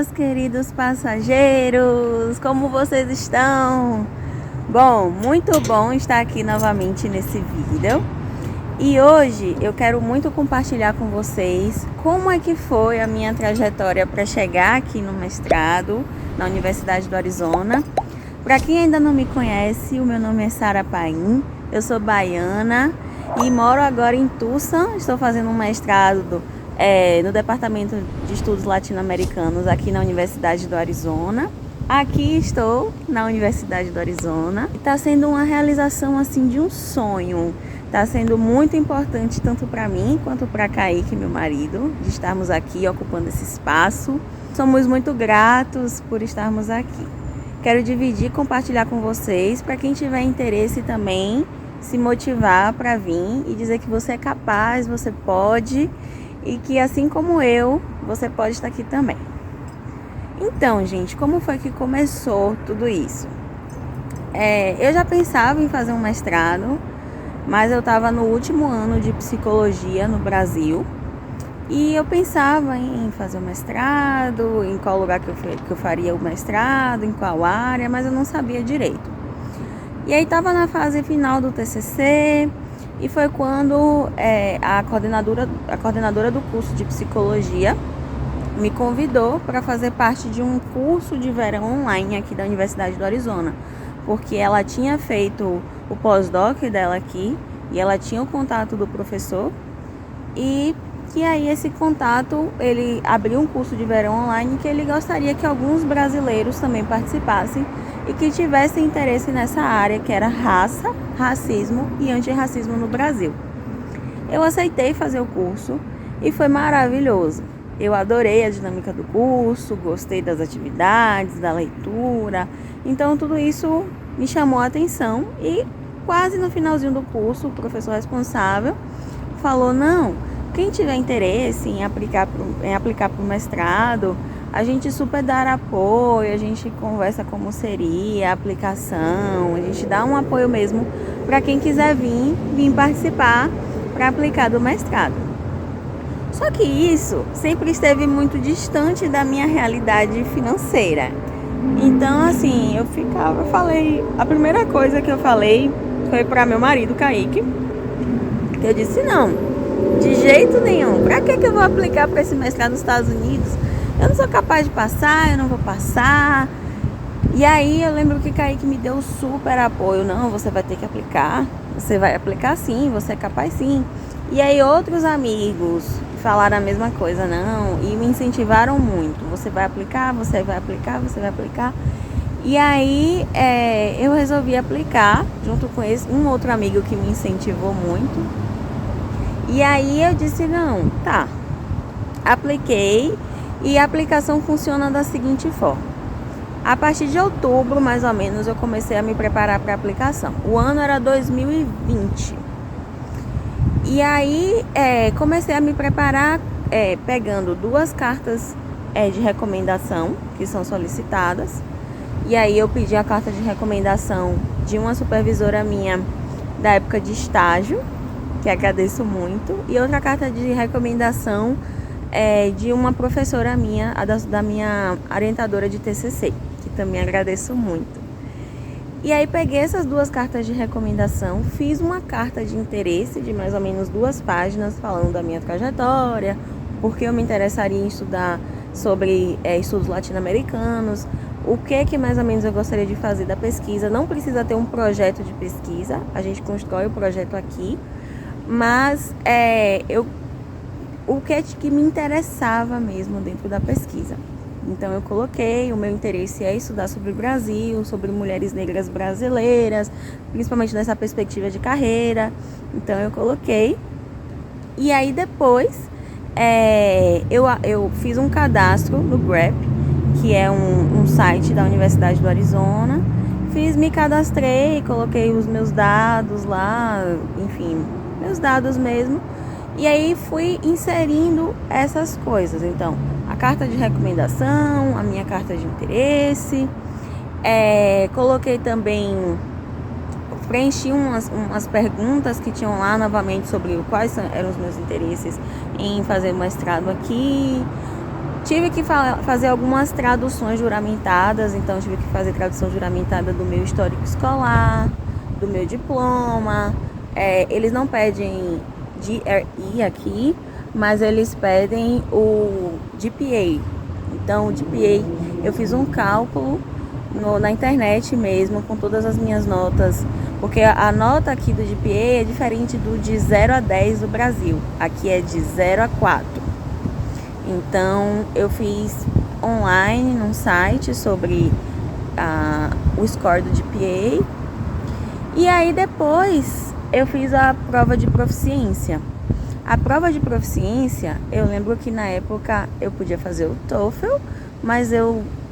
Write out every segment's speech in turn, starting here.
meus queridos passageiros! Como vocês estão? Bom, muito bom estar aqui novamente nesse vídeo. E hoje eu quero muito compartilhar com vocês como é que foi a minha trajetória para chegar aqui no mestrado na Universidade do Arizona. Para quem ainda não me conhece, o meu nome é Sara Paim, eu sou baiana e moro agora em Tucson. Estou fazendo um mestrado no Departamento de Estudos Latino-Americanos aqui na Universidade do Arizona. Aqui estou na Universidade do Arizona e está sendo uma realização assim de um sonho. Está sendo muito importante tanto para mim quanto para Kaique, meu marido, de estarmos aqui ocupando esse espaço. Somos muito gratos por estarmos aqui. Quero dividir e compartilhar com vocês, para quem tiver interesse também, se motivar para vir e dizer que você é capaz, você pode e que assim como eu, você pode estar aqui também. Então, gente, como foi que começou tudo isso? Eu já pensava em fazer um mestrado, mas eu estava no último ano de psicologia no Brasil e eu pensava em fazer o mestrado, em qual lugar que eu faria o mestrado, em qual área, mas eu não sabia direito. E aí estava na fase final do TCC e foi quando a coordenadora do curso de psicologia me convidou para fazer parte de um curso de verão online aqui da Universidade do Arizona, porque ela tinha feito o pós-doc dela aqui e ela tinha o contato do professor e aí esse contato, ele abriu um curso de verão online que ele gostaria que alguns brasileiros também participassem e que tivessem interesse nessa área que era raça, racismo e antirracismo no Brasil. Eu aceitei fazer o curso e foi maravilhoso. Eu adorei a dinâmica do curso, gostei das atividades, da leitura. Então tudo isso me chamou a atenção e quase no finalzinho do curso o professor responsável falou: não, quem tiver interesse em aplicar para o mestrado, a gente super dá apoio, a gente conversa como seria a aplicação, a gente dá um apoio mesmo para quem quiser vir participar para aplicar do mestrado. Só que isso sempre esteve muito distante da minha realidade financeira. Então, assim, a primeira coisa que eu falei foi para meu marido, Kaique, que eu disse: não, de jeito nenhum, pra que eu vou aplicar para esse mestrado nos Estados Unidos? Eu não sou capaz de passar, eu não vou passar. E aí eu lembro que Kaique me deu super apoio: não, você vai ter que aplicar, você vai aplicar sim, você é capaz sim. E aí outros amigos falaram a mesma coisa, não, e me incentivaram muito: você vai aplicar, você vai aplicar, você vai aplicar. E aí eu resolvi aplicar, junto com um outro amigo que me incentivou muito. E aí eu disse: não, tá, apliquei. E a aplicação funciona da seguinte forma: a partir de outubro, mais ou menos, eu comecei a me preparar para a aplicação. O ano era 2020. E aí comecei a me preparar pegando 2 cartas de recomendação que são solicitadas. E aí eu pedi a carta de recomendação de uma supervisora minha da época de estágio, que agradeço muito, e outra carta de recomendação de uma professora minha, da minha orientadora de TCC, que também agradeço muito. E aí peguei essas 2 cartas de recomendação, fiz uma carta de interesse de mais ou menos 2 páginas falando da minha trajetória, porque eu me interessaria em estudar sobre estudos latino-americanos, o que mais ou menos eu gostaria de fazer da pesquisa. Não precisa ter um projeto de pesquisa, a gente constrói o projeto aqui, mas o que me interessava mesmo dentro da pesquisa. Então eu coloquei: o meu interesse é estudar sobre o Brasil, sobre mulheres negras brasileiras, principalmente nessa perspectiva de carreira. Então eu coloquei. E aí depois eu fiz um cadastro no GRAP, que é um site da Universidade do Arizona. Me cadastrei, coloquei os meus dados lá, enfim, meus dados mesmo. E aí fui inserindo essas coisas. Então, a carta de recomendação, a minha carta de interesse. Coloquei também, preenchi umas perguntas que tinham lá novamente sobre quais eram os meus interesses em fazer mestrado aqui. Tive que fazer algumas traduções juramentadas, então tive que fazer tradução juramentada do meu histórico escolar, do meu diploma. Eles não pedem GRE aqui, mas eles pedem o GPA. Então o GPA, eu fiz um cálculo na internet mesmo, com todas as minhas notas, porque a nota aqui do GPA é diferente do de 0 a 10 do Brasil, aqui é de 0 a 4. Então eu fiz online num site sobre o score do GPA, e aí depois eu fiz a prova de proficiência. A prova de proficiência, eu lembro que na época eu podia fazer o TOEFL, mas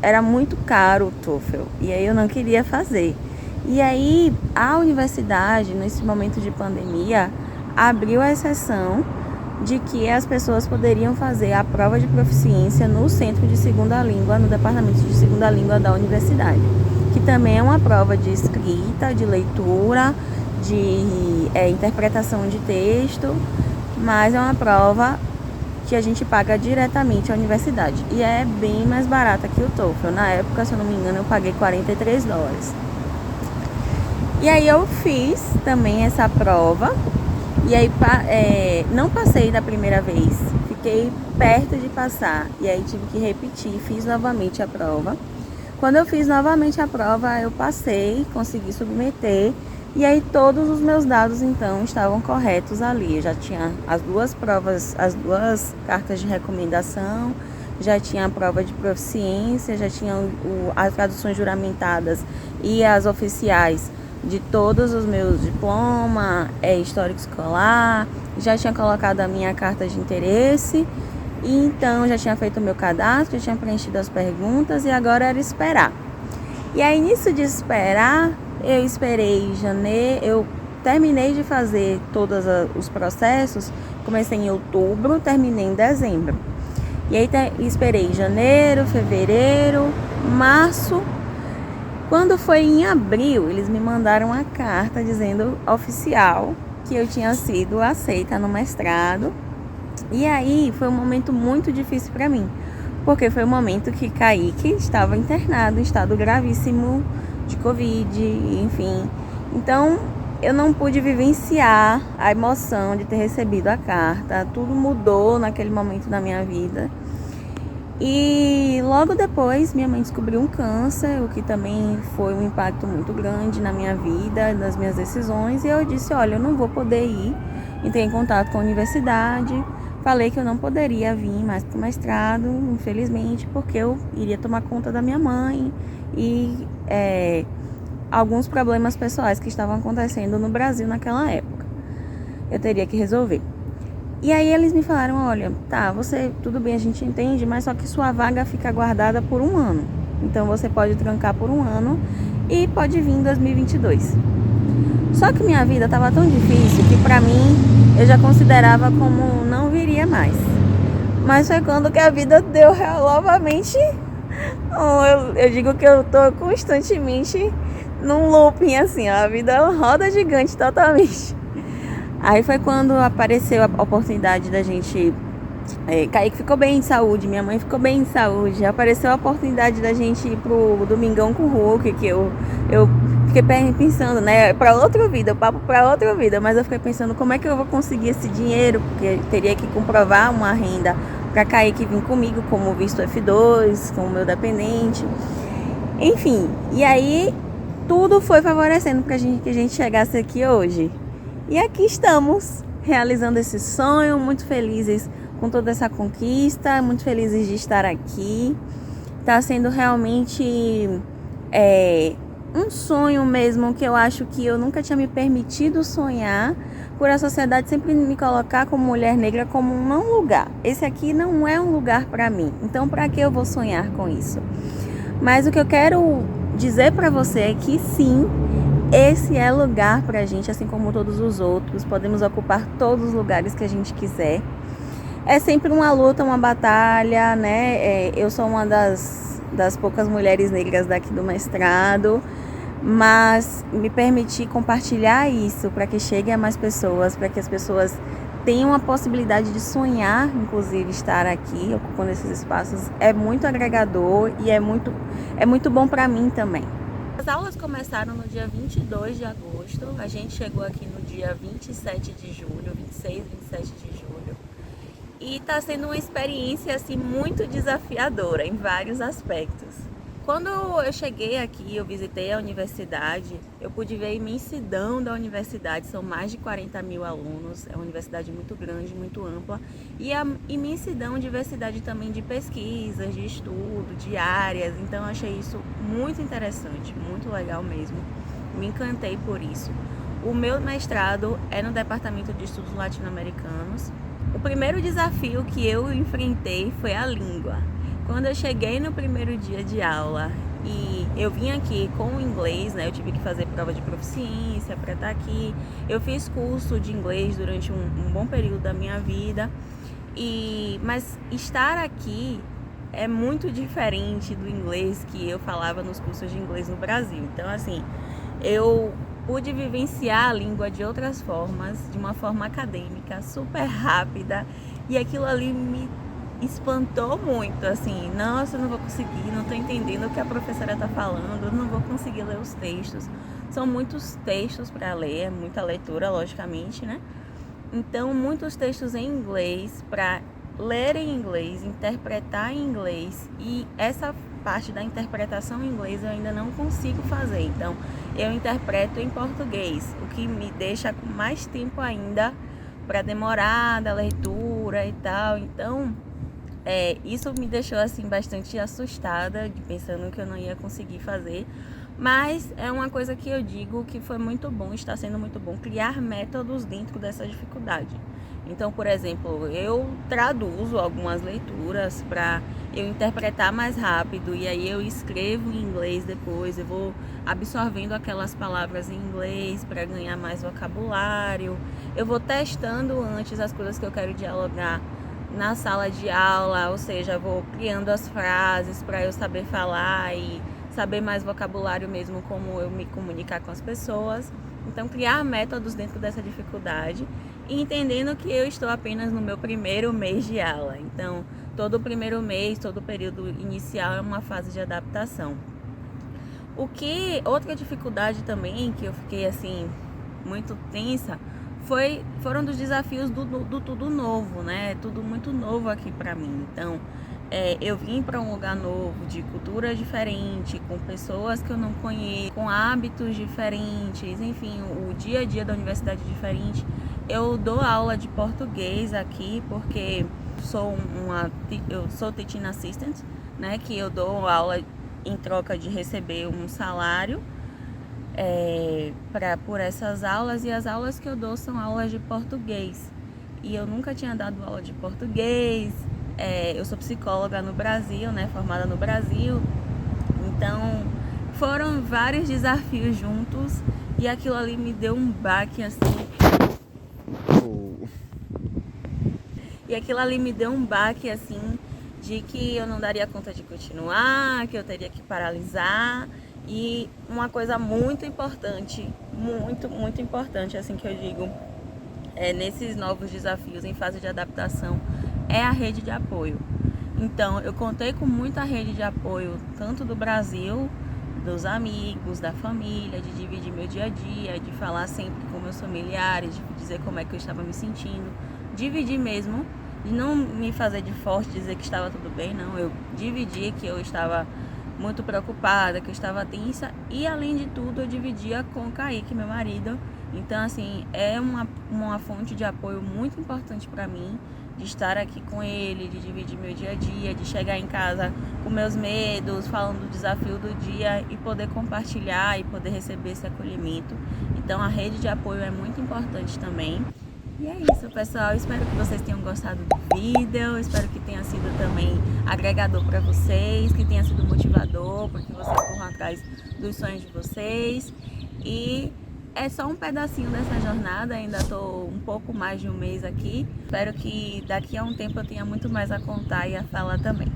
era muito caro o TOEFL, e aí eu não queria fazer. E aí a universidade, nesse momento de pandemia, abriu a exceção de que as pessoas poderiam fazer a prova de proficiência no Centro de Segunda Língua, no Departamento de Segunda Língua da universidade, que também é uma prova de escrita, de leitura, de interpretação de texto, mas é uma prova que a gente paga diretamente à universidade, e é bem mais barata que o TOEFL. Na época, se eu não me engano, eu paguei $43. E aí eu fiz também essa prova, e aí não passei da primeira vez, fiquei perto de passar, e aí tive que repetir, fiz novamente a prova. Quando eu fiz novamente a prova, eu passei, consegui submeter, e aí todos os meus dados então estavam corretos ali. Eu já tinha as duas provas, as duas cartas de recomendação, já tinha a prova de proficiência, já tinha as traduções juramentadas e as oficiais de todos os meus diplomas, histórico escolar, já tinha colocado a minha carta de interesse, e então já tinha feito o meu cadastro, já tinha preenchido as perguntas, e agora era esperar. E aí nisso de esperar, eu esperei janeiro, eu terminei de fazer todos os processos, comecei em outubro, terminei em dezembro. E aí esperei janeiro, fevereiro, março. Quando foi em abril, eles me mandaram uma carta dizendo oficial que eu tinha sido aceita no mestrado. E aí foi um momento muito difícil para mim, porque foi o momento que Kaique estava internado em estado gravíssimo de Covid, enfim. Então eu não pude vivenciar a emoção de ter recebido a carta. Tudo mudou naquele momento da minha vida. E logo depois minha mãe descobriu um câncer, o que também foi um impacto muito grande na minha vida, nas minhas decisões. E eu disse, olha, eu não vou poder ir. Entrei em contato com a universidade, falei que eu não poderia vir mais para o mestrado, infelizmente, porque eu iria tomar conta da minha mãe e alguns problemas pessoais que estavam acontecendo no Brasil naquela época. Eu teria que resolver. E aí eles me falaram, olha, tá, tudo bem, a gente entende, mas só que sua vaga fica guardada por 1 ano. Então você pode trancar por 1 ano e pode vir em 2022. Só que minha vida estava tão difícil que pra mim eu já considerava como não viria mais. Mas foi quando que a vida deu novamente. Eu digo que eu tô constantemente num looping assim, ó, a vida roda gigante totalmente. Aí foi quando apareceu a oportunidade da gente... Kaique ficou bem de saúde, minha mãe ficou bem de saúde. Apareceu a oportunidade da gente ir pro Domingão com o Hulk, que eu fiquei pensando, né, pra outra vida, papo pra outra vida. Mas eu fiquei pensando como é que eu vou conseguir esse dinheiro, porque teria que comprovar uma renda pra Kaique vir comigo como visto F2, como meu dependente. Enfim, e aí tudo foi favorecendo pra que a gente chegasse aqui hoje. E aqui estamos, realizando esse sonho, muito felizes com toda essa conquista, muito felizes de estar aqui. Está sendo realmente um sonho mesmo, que eu acho que eu nunca tinha me permitido sonhar, por a sociedade sempre me colocar como mulher negra como um não lugar. Esse aqui não é um lugar para mim, então para que eu vou sonhar com isso? Mas o que eu quero dizer para você é que sim, esse é lugar pra gente, assim como todos os outros. Podemos ocupar todos os lugares que a gente quiser. É sempre uma luta, uma batalha, né? Eu sou uma das poucas mulheres negras daqui do mestrado, mas me permitir compartilhar isso para que chegue a mais pessoas, para que as pessoas tenham a possibilidade de sonhar, inclusive, estar aqui, ocupando esses espaços, é muito agregador e é muito bom para mim também. As aulas começaram no dia 22 de agosto, a gente chegou aqui no dia 27 de julho, 26, 27 de julho. E está sendo uma experiência assim, muito desafiadora em vários aspectos. Quando eu cheguei aqui, eu visitei a universidade, eu pude ver a imensidão da universidade, são mais de 40 mil alunos, é uma universidade muito grande, muito ampla, e a imensidão, diversidade também de pesquisas, de estudo, de áreas, então eu achei isso muito interessante, muito legal mesmo, me encantei por isso. O meu mestrado é no Departamento de Estudos Latino-Americanos. O primeiro desafio que eu enfrentei foi a língua. Quando eu cheguei no primeiro dia de aula e eu vim aqui com o inglês, né? Eu tive que fazer prova de proficiência para estar aqui. Eu fiz curso de inglês durante um bom período da minha vida. Mas estar aqui é muito diferente do inglês que eu falava nos cursos de inglês no Brasil. Então, assim, eu pude vivenciar a língua de outras formas, de uma forma acadêmica, super rápida, e aquilo ali me espantou muito, assim, nossa, eu não vou conseguir, não tô entendendo o que a professora tá falando, eu não vou conseguir ler os textos. São muitos textos para ler, muita leitura, logicamente, né? Então, muitos textos em inglês para ler em inglês, interpretar em inglês, e essa parte da interpretação em inglês eu ainda não consigo fazer, então eu interpreto em português, o que me deixa com mais tempo ainda para demorar da leitura e tal. Então isso me deixou assim bastante assustada, pensando que eu não ia conseguir fazer, mas é uma coisa que eu digo que foi muito bom, está sendo muito bom criar métodos dentro dessa dificuldade. Então, por exemplo, eu traduzo algumas leituras para eu interpretar mais rápido, e aí eu escrevo em inglês depois, eu vou absorvendo aquelas palavras em inglês para ganhar mais vocabulário, eu vou testando antes as coisas que eu quero dialogar na sala de aula, ou seja, vou criando as frases para eu saber falar e saber mais vocabulário mesmo, como eu me comunicar com as pessoas. Então, criar métodos dentro dessa dificuldade e entendendo que eu estou apenas no meu primeiro mês de aula. Então, todo o primeiro mês, todo o período inicial é uma fase de adaptação. Outra dificuldade também que eu fiquei assim muito tensa foram dos desafios do tudo novo, né? Tudo muito novo aqui pra mim. Então, eu vim para um lugar novo, de cultura diferente, com pessoas que eu não conheço, com hábitos diferentes, enfim, o dia a dia da universidade é diferente. Eu dou aula de português aqui porque eu sou teaching assistant, né? Que eu dou aula em troca de receber um salário por essas aulas, e as aulas que eu dou são aulas de português. E eu nunca tinha dado aula de português. Eu sou psicóloga no Brasil, né, formada no Brasil. Então, foram vários desafios juntos e aquilo ali me deu um baque assim. E aquilo ali me deu um baque assim de que eu não daria conta de continuar, que eu teria que paralisar. E uma coisa muito importante, muito importante, assim que eu digo, nesses novos desafios em fase de adaptação, é a rede de apoio. Então, eu contei com muita rede de apoio, tanto do Brasil, dos amigos, da família, de dividir meu dia a dia, de falar sempre com meus familiares, de dizer como é que eu estava me sentindo, dividir mesmo, de não me fazer de forte, dizer que estava tudo bem, não, eu dividi que eu estava muito preocupada, que eu estava tensa, e além de tudo eu dividia com o Kaique, meu marido. Então, assim, é uma fonte de apoio muito importante para mim, de estar aqui com ele, de dividir meu dia a dia, de chegar em casa com meus medos, falando do desafio do dia e poder compartilhar e poder receber esse acolhimento. Então, a rede de apoio é muito importante também. E é isso, pessoal. Espero que vocês tenham gostado do vídeo. Espero que tenha sido também agregador para vocês, que tenha sido motivador, para que vocês corram atrás dos sonhos de vocês. E é só um pedacinho dessa jornada, ainda estou um pouco mais de um mês aqui. Espero que daqui a um tempo eu tenha muito mais a contar e a falar também.